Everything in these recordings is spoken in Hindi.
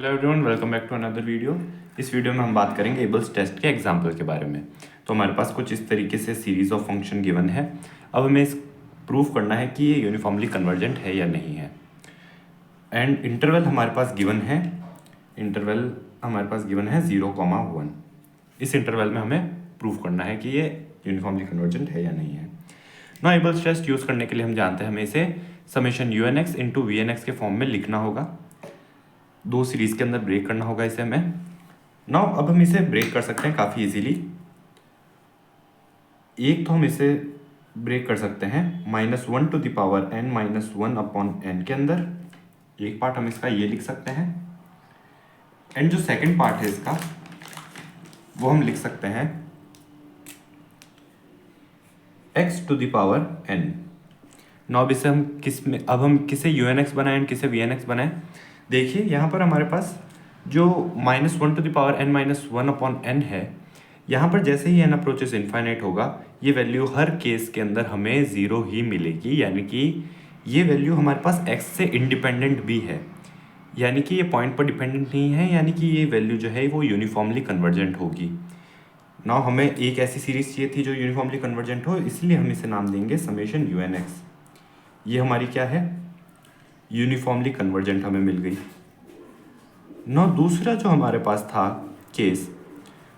Hello everyone, welcome back to another video. इस वीडियो में हम बात करेंगे एबल्स टेस्ट के एग्जाम्पल के बारे में। तो हमारे पास कुछ इस तरीके से सीरीज ऑफ फंक्शन गिवन है। अब हमें इस प्रूफ करना है कि ये यूनिफॉर्मली कन्वर्जेंट है या नहीं है। एंड इंटरवल हमारे पास गिवन है, 0,1। इस इंटरवल में हमें प्रूफ करना है कि ये यूनिफॉर्मली कन्वर्जेंट है या नहीं है। नो एबल्स टेस्ट यूज़ करने के लिए हम जानते हैं हमें इसे समेशन UNX इंटू VNX के फॉर्म में लिखना होगा। दो सीरीज के अंदर ब्रेक करना होगा इसे हमें। नाउ अब हम इसे ब्रेक कर सकते हैं काफ़ी इजीली। एक तो हम इसे ब्रेक कर सकते हैं -1 to the power n -1 upon n के अंदर। एक पार्ट हम इसका ये लिख सकते हैं, एंड जो सेकंड पार्ट है इसका वो हम लिख सकते हैं x to the power n। Now अब इसे हम किसे UNX बनाएं एंड किसे VNX बनाएं। देखिए यहाँ पर हमारे पास जो -1 to the power n -1 upon n है, यहाँ पर जैसे ही n अप्रोचेस इनफाइनाइट होगा ये वैल्यू हर केस के अंदर हमें 0 ही मिलेगी, यानी कि ये वैल्यू हमारे पास x से इंडिपेंडेंट भी है, यानी कि ये पॉइंट पर डिपेंडेंट नहीं है, यानी कि ये वैल्यू जो है वो यूनिफॉर्मली कन्वर्जेंट होगी। नाउ हमें एक ऐसी सीरीज चाहिए थी जो यूनिफॉर्मली कन्वर्जेंट हो, इसलिए हम इसे नाम देंगे समेशन UNX। ये हमारी क्या है, यूनिफॉर्मली कन्वर्जेंट हमें मिल गई। ना दूसरा जो हमारे पास था केस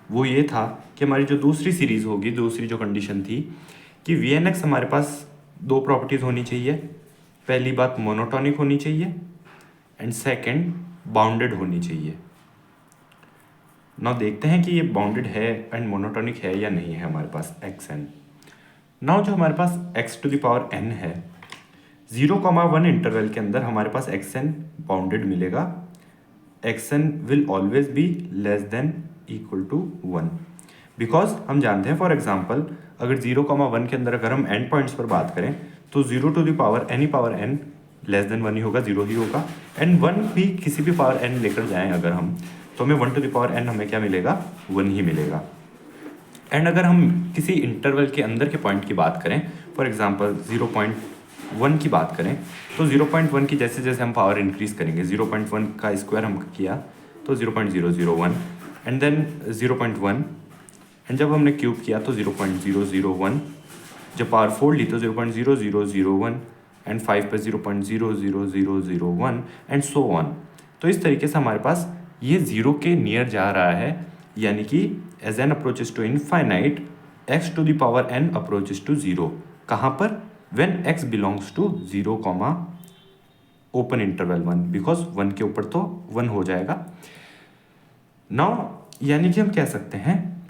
वो ये था कि हमारी जो दूसरी सीरीज होगी, दूसरी जो कंडीशन थी कि VNX हमारे पास दो प्रॉपर्टीज होनी चाहिए। पहली बात मोनोटॉनिक होनी चाहिए एंड सेकंड बाउंडेड होनी चाहिए। ना देखते हैं कि ये बाउंडेड है एंड मोनोटॉनिक है या नहीं है हमारे पास xn। नाउ जो हमारे पास x to the power n है, 0,1 इंटरवल के अंदर हमारे पास xn बाउंडेड मिलेगा। xn will always be less than equal to 1, because हम जानते हैं फॉर एग्जांपल अगर 0,1 के अंदर अगर हम एंड पॉइंट्स पर बात करें तो 0 to the power any power n less than 1 ही होगा, 0 ही होगा। एंड 1 भी किसी भी पावर n लेकर जाएं अगर हम, तो हमें 1 टू द पावर n हमें क्या मिलेगा, 1 ही मिलेगा। एंड अगर हम किसी इंटरवल के अंदर के पॉइंट की बात करें, फॉर एग्जांपल 0.1 की बात करें, तो 0.1 की जैसे जैसे हम पावर इंक्रीज करेंगे, 0.1 का स्क्वायर हम किया तो 0.001 एंड देन 0.1, एंड जब हमने क्यूब किया तो 0.001, जब पावर 4 ली तो 0.0001 एंड 5 पे 0.00001 एंड सो ऑन। तो इस तरीके से हमारे पास ये 0 के नियर जा रहा है, यानी कि as n approaches to infinite x to the power n approaches to 0। कहाँ पर, when x belongs to 0, open interval 1, because 1 के ऊपर तो 1 हो जाएगा। नाउ यानी कि हम कह सकते हैं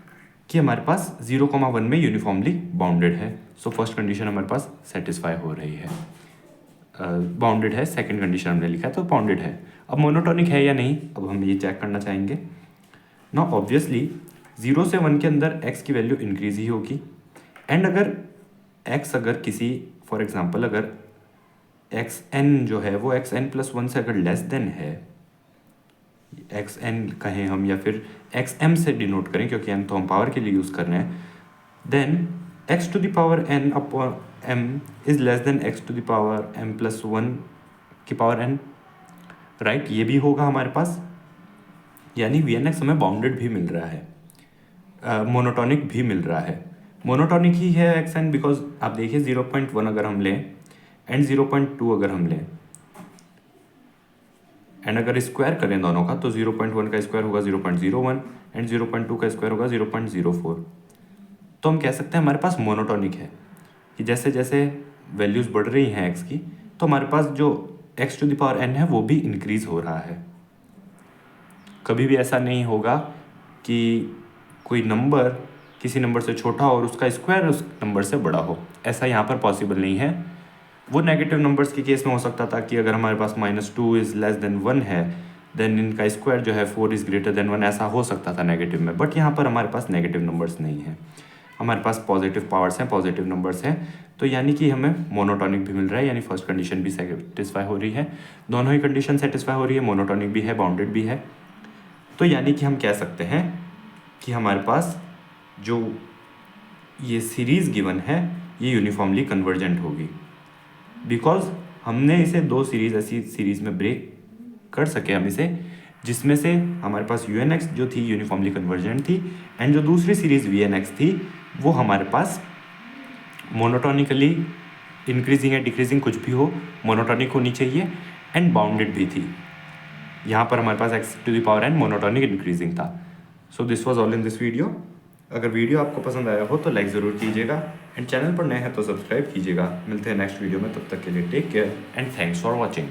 कि हमारे पास 0,1 में यूनिफॉर्मली बाउंडेड है। सो फर्स्ट कंडीशन हमारे पास सेटिस्फाई हो रही है, बाउंडेड है। सेकंड कंडीशन हमने लिखा है तो बाउंडेड है। अब मोनोटॉनिक है या नहीं, अब हम ये चेक करना चाहेंगे। नाउ ऑब्वियसली 0 से 1 के अंदर x की वैल्यू इंक्रीज ही होगी, एंड अगर x अगर किसी फॉर एग्जांपल अगर xn जो है वो xn+1 से अगर लेस देन है, xn कहें हम या फिर xm से डिनोट करें क्योंकि n तो हम पावर के लिए यूज़ कर रहे हैं, then x to the power n upon m is less than x to the power m+1 की पावर n, राइट। ये भी होगा हमारे पास, यानी VNX हमें बाउंडेड भी मिल रहा है, मोनोटॉनिक भी मिल रहा है। मोनोटॉनिक ही है xn, बिकॉज आप देखिए 0.1 अगर हम लें एंड 0.2 अगर हम लें एंड अगर स्क्वायर करें दोनों का तो 0.1 का स्क्वायर होगा 0.01 एंड 0.2 का स्क्वायर होगा 0.04। तो हम कह सकते हैं हमारे पास मोनोटॉनिक है कि जैसे जैसे वैल्यूज़ बढ़ रही हैं x की, तो हमारे पास जो x to the power n है वो भी इंक्रीज हो रहा है। कभी भी ऐसा नहीं होगा कि कोई नंबर किसी नंबर से छोटा हो और उसका स्क्वायर उस नंबर से बड़ा हो, ऐसा यहाँ पर पॉसिबल नहीं है। वो नेगेटिव नंबर्स के केस में हो सकता था कि अगर हमारे पास -2 इज़ लेस देन 1 है, देन इनका स्क्वायर जो है 4 इज़ ग्रेटर देन 1, ऐसा हो सकता था नेगेटिव में। बट यहाँ पर हमारे पास नेगेटिव नंबर्स नहीं है, हमारे पास पॉजिटिव पावर्स हैं, पॉजिटिव नंबर्स हैं। तो यानी कि हमें मोनोटॉनिक भी मिल रहा है, यानी फर्स्ट कंडीशन भी सेटिस्फाई हो रही है, दोनों ही कंडीशन सेटिस्फाई हो रही है, मोनोटॉनिक भी है, बाउंडेड भी है। तो यानी कि हम कह सकते हैं कि हमारे पास जो ये सीरीज़ गिवन है ये यूनिफॉर्मली कन्वर्जेंट होगी, बिकॉज हमने इसे दो सीरीज़ ऐसी सीरीज़ में ब्रेक कर सके हम इसे जिसमें से हमारे पास यू एन एक्स जो थी यूनिफॉर्मली कन्वर्जेंट थी, एंड जो दूसरी सीरीज़ वी एन एक्स थी वो हमारे पास मोनोटोनिकली इंक्रीजिंग या डिक्रीजिंग कुछ भी हो, मोनोटोनिक होनी चाहिए एंड बाउंडेड भी थी। यहाँ पर हमारे पास x to the power n monotonic increasing था। So this was all in this video. अगर वीडियो आपको पसंद आया हो तो लाइक ज़रूर कीजिएगा एंड चैनल पर नए हैं तो सब्सक्राइब कीजिएगा। मिलते हैं नेक्स्ट वीडियो में, तब तक के लिए take care and thanks for watching.